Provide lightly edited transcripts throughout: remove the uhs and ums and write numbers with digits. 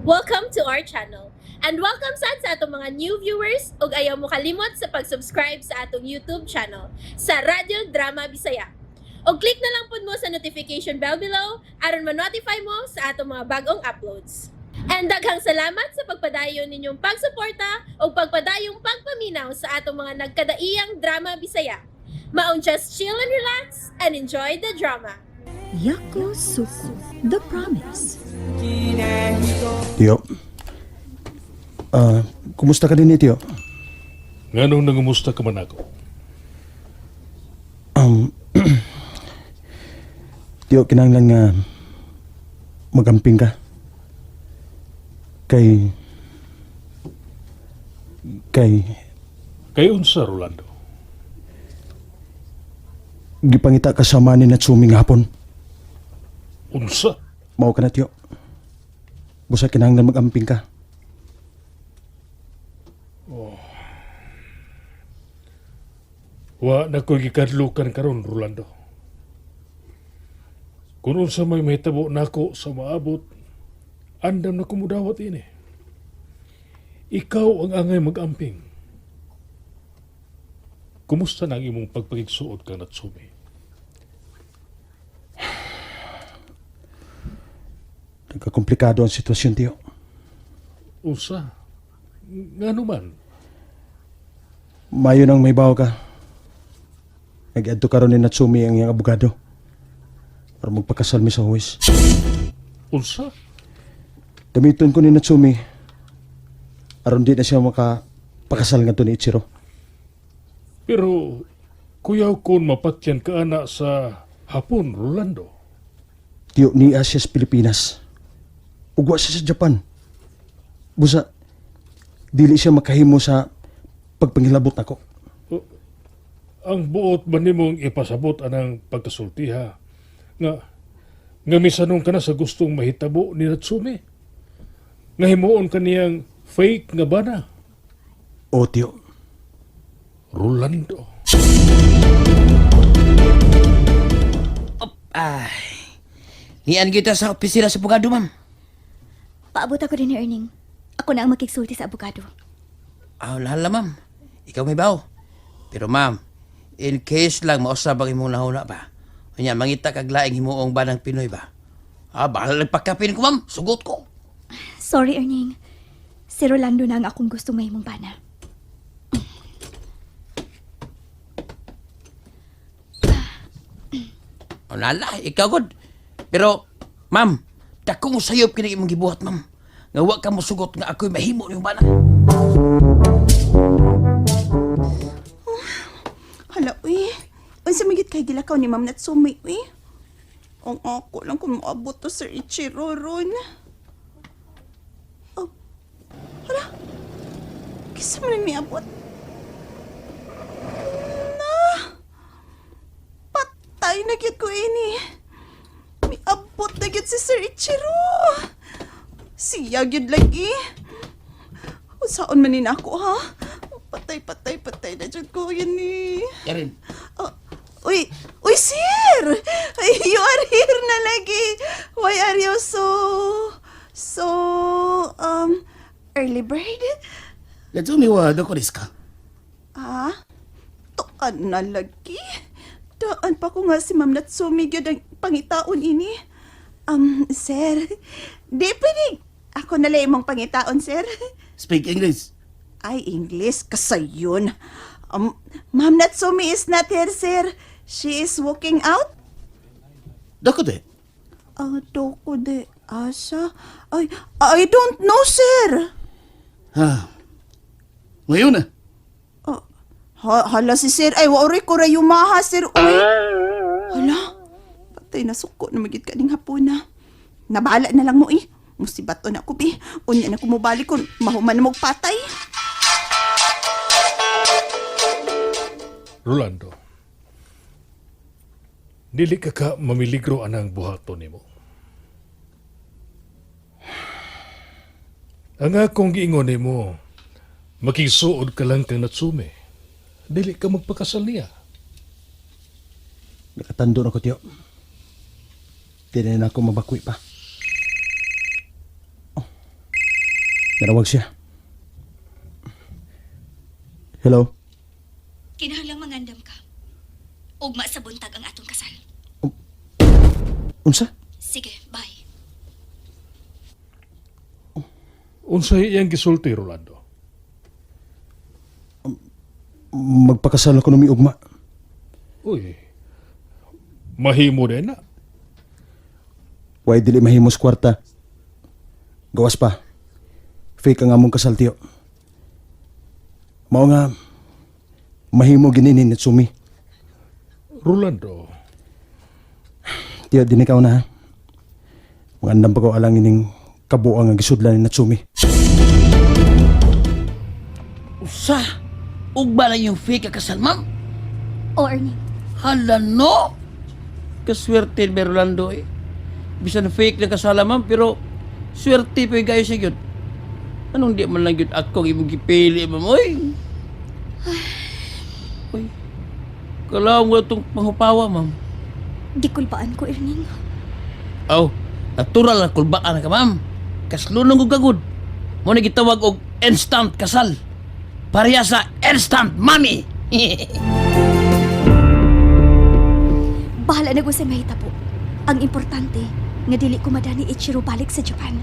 Welcome to our channel. And welcome sa atong mga new viewers ug ayaw mo kalimot sa pag-subscribe sa atong YouTube channel sa Radio Drama Bisaya. O click na lang pud mo sa notification bell below aron ma-notify mo sa atong mga bagong uploads. And daghang salamat sa pagpadayon ninyong pagsuporta o pagpadayong pagpaminaw sa atong mga nagkadaiyang Drama Bisaya. Maong just chill and relax and enjoy the drama. Yako Suko, The Promise. Tiyo. Kumusta ka din Tiyo? Nga nung nangumusta ka man ako? Tiyo, kinahanglan nga magamping ka. Kay Kay unsa, Rolando? gipangita ka sa ni Natsumi nga hapon. Unsa? Mao ka na Tiyo. Busa kinahanglan magamping ka. Wa na ko'y gikadlukan karon, Rolando. Kung unsa may mahitabo nako sa maabot, andam na kumudawat ini. Ikaw ang angay mag-amping. Kumusta na ang imong pagpagigsuot kang Natsumi? Nagkakomplikado ang sitwasyon Tiyo. Unsa? Nga naman? Mayo nang may bawo ka. Nag-adto karon ni Natsumi ang iyang abogado para magpakasal mi sa huwis. Unsa? Gamiton ko ni Natsumi aron di na siya makapakasal nga to ni Ichiro. Pero kuyaw kon mapatyan ka ana sa hapon, Rolando. Tiyo, niya siya sa Pilipinas. Ugwa siya sa Japan. Busa, dili siya makahimo sa pagpangilabot nako. Ang buot ba nimong ipasabot anang pagkasultiha nga misanong ka na sa gustong mahitabo ni Natsumi? Nga himuon kaniyang fake nga bana? O tiyo, Rolando. Nian kita sa opisina sa abogado, ma'am. Paabot ako din ni Erning. Ako na ang makiksulti sa abogado. Lahala, ma'am. Ikaw may baw. Pero, ma'am, in case lang mausab ang imong nahuna ba? Kanya, mangita kag laing himuong banang Pinoy ba? Bahala lang pagkapin ko, ma'am. Sugot ko. Sorry, Erning. Si Rolando na ang akong gusto ngayong bana. Lala, ikaw good. Pero, ma'am, dakong sayop kinang imong gibuhat, ma'am. Nga wa ka mo sugot nga ako'y mahimo yung bana. Hala, uy. Unsa magit kay gilakaw ni Ma'am Natsumi, uy. Ang ako lang kung maabot to Sir Ichiro ron. Oh. Hala. Kisa mo na miabot? Na. Patay na gyud ko ini. Miabot na gyud si Sir Ichiro. Siya gyud lagi. Usaon man ako, ha? Patay na dyan ko yun eh. Yarin, Uy, sir! You are here na lagi. Why are you early bird? Natsumi wa doko desu ka? Tuan na lagi. Daan pa ko nga si Ma'am Natsumi gyud ang pangitaon ini. Sir, di pwede. Ako na lang imong pangitaon, sir. Speak English. Ay, English, kasayon. Ma'am Natsumi is not here, sir. She is walking out. Doko de? Doko de asa? I don't know, sir. Ngayon na. Hala si sir. Ay, waoray ko rayumaha, sir. Uy. Hala. Patay na suko na magit ka ning hapon na. Nabala na lang mo, eh. Musibat na ako, eh. Unya na kumubalik ko. Mahuman na magpatay. Rolando, dili ka mamiligro anang buhaton nimo. Ang akong giingon nimo, makisuod ka lang kang Natsumi. Dili ka magpakasal niya. nakatando na ko tiyo. Di na ako mabakwi pa. Nanawag siya. Hello? Kinahanglang mangandam ka. Ugma sa buntag ang atong kasal. Unsa? Sige, bye. Unsay iyang gisulti, Rolando? Magpakasal ako ng ugma. Uy, mahimo din na. Way dili mahimos kwarta. Gawas pa. Fake ang among kasal, tiyo. Mao nga, mahimo gininin at sumi. Rolando, Tiyo, din ikaw na ha. Magandang pa ko alang ining kabuang ang gisudlan ni Natsumi. Usa, ugba lang yung fake kasal, ma'am. O, Ernie. Hala, no! Kaswerte ni Rolando eh. Bisan fake na kasala, ma'am, pero swerte pa yung gayo siya yun. Anong di man lang yun ako imong gipili, ma'am, oy? Uy, kalaw mo itong panghupawa, ma'am. Gikulbaan ko, Erning. Aw, natural na kulbaan ka, ma'am. Kaslunong og gagod. Mo na gitawag og instant kasal. Pareha sa instant money. Bahala na ko sa mahitabo. Ang importante, nga dili ko madani Ichiro balik sa Japan.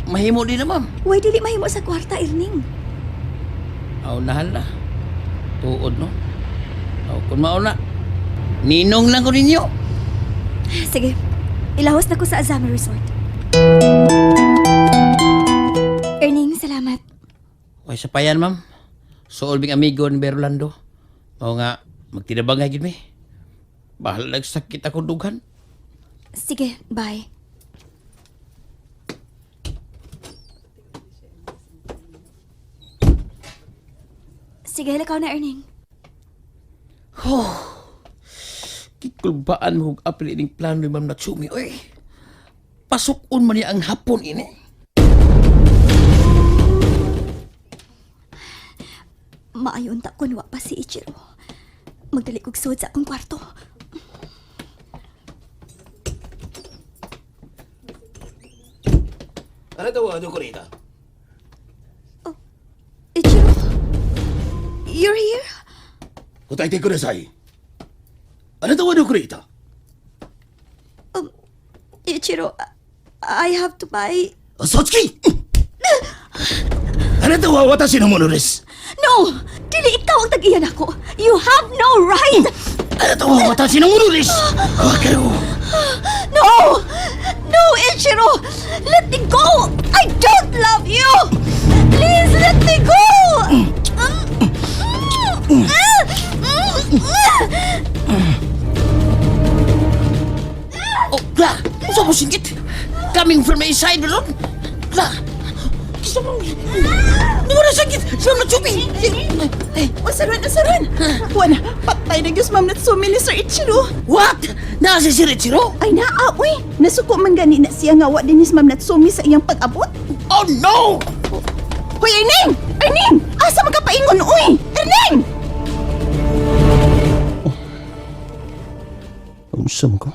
Mahimo din na, ma'am. Way dili mahimo sa kwarta, Erning. Aw, nahal na. Tuod, no? Aw, kung mauna, ninong lang ko ninyo. Sige, ilahos na ko sa Azami Resort. Erning, salamat. Way sa payan, ma'am. Suolbing amigo ni Berlando. Mao nga, magtinabang nga gid mi. Bahala nagsakit ako dughan. Sige, bye. Sige, lakaw na, Erning. Kikulbaan mo og apil ining plano ni Ma'am Natsumi, oy. Pasukon man niya ang hapon ini. Maayon ta kun wa pa si Ichiro. Magdali kog suod sa akong kwarto. Ano tawag ko rito? Ichiro? You're here? Kutay ko na say. Ano tawag ko rito? Ichiro, I have to buy... Sotsuki! Ano tawag watashi no mono desu? No! Dili ikaw ang tag-iyan ako! You have no right! Ano tawag watashi no mono desu? Wakaru. No! No, Ichiro! Let me go! I don't love you! Please, let me go! Oh, la! Usa mo singit? Coming from my side, ron? La! Gusto mo... Di mo na sakit! Si Ma'am Natsumi! Usaron! Wala, patay na Diyos, Ma'am Natsumi ni Sir Ichiro. What? Nasa si Richiro? Ay naa, uy. Nasuko man gani na siya nga wa din ni Ma'am Natsumi sa iyang pag-abot. Oh, no! Hoy, Erning! Erning! Asa magkapaingon, uy! Erning! Unsa man ko?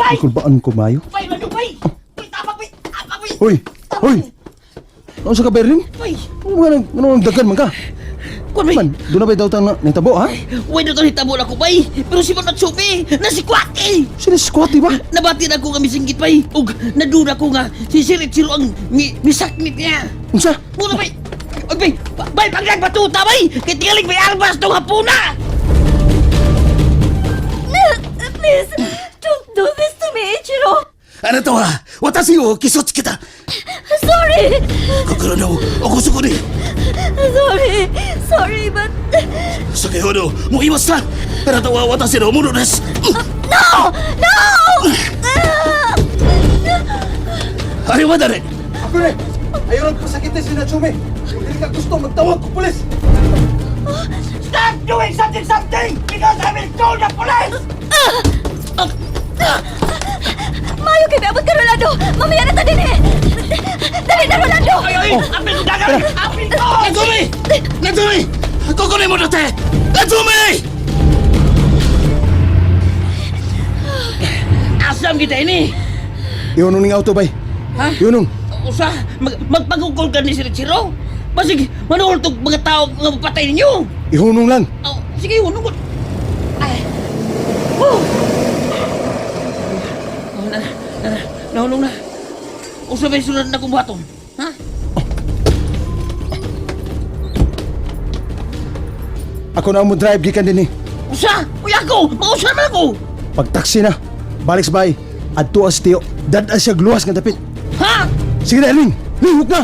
Ikulbaan ko mayo? Bay, lalo, bay! Bay, tama, bay! Tama, bay! Hoy! Hoy! Unsa ka, Berling? Bay! Ano ang dagan man ka? Kung bay! Man, doon na ba daw tang nitabo, ha? Uy, doon hitabo na ko, bay! Pero si Ma'am Natsumi, nasikwati! Sila squatty ba? Nabati na ko nga misinggit, bay! Ug, naduna ko nga si Sir Richiro ang misaknit niya! Unsa? Muna, bay! Uy, bay! Bay, pag nagbatuta, bay! Kaya tingaling may albas itong hapuna! Please, don't do this to me, Ichiro! Ano tawag? Watashi o kisotsu kita. Sorry! Kokoro no okosuko de. Sorry, but... 先ほどもう言いました。あなたは私のものです。 No! No! あれは誰？ Ako na! Ayaw lang pasakitin si Natsumi! Kung hindi ka gusto, magtawag ko pulis! Stop doing something! Because I will call the police! Mayo kay abot ka, Rolando! Mamaya na ta din eh! Dali na, Rolando! Ay! Apil ko dagan! Apil ko! Natsumi! Natsumi! ここに戻って！Natsumi! Asam kita ini! Iunong ning auto, bay. Ha? Iunong. Usa, magpagugol ka ni Sir Chiro. Basig, manuhol tong mga tao nga mapatay ninyo. Ihunong lang. Oh, sige, hunong ko. Ay. Oh, nahulong na. Usa may sunod na kubuhaton. Ha? Ako na mo drive gikan din eh. Usa! Uy ako! Mausa man ako! Pagtaksi na, balik sa bahay. Adto as tiyo, dad siya gluwas nga dapit. Ha? Sige na, Erwin! Lihok na!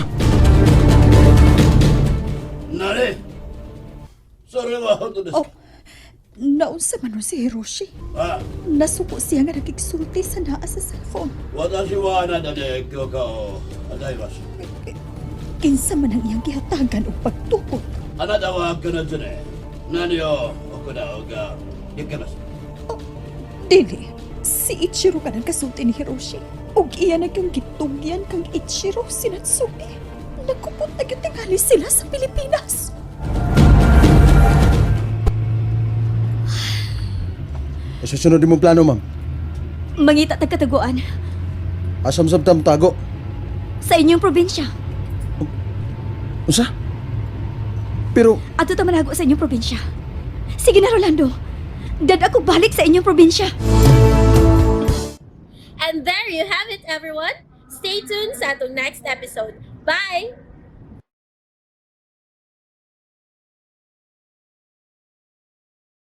Nani? Sorry ba ako to Oh, naunsa man si Hiroshi. Ah, Nasuko siya nga nagigsulti sa naa sa cellphone. watashi wa anata de kyoka o adaimasu. Kinsa man ang iyang gihatagan o pagtukod. Anata wa kanatsu ne. Nani o okuda o ga ikemasu. Dili, si Ichiro ka nang kasulti ni Hiroshi. Ug iya na kang gitugyan kang Ichiro si Natsuki. Nagkupot na tingali sila sa Pilipinas. Susunod din mong plano, ma'am. Mangita tagkataguan Asam-sam tam tago. sa inyong probinsya. Usa? Pero, Ato ta manago sa inyong probinsya. Sige na, Rolando. Dad ako balik sa inyong probinsya. And there you have it, everyone. Stay tuned sa atong next episode. Bye!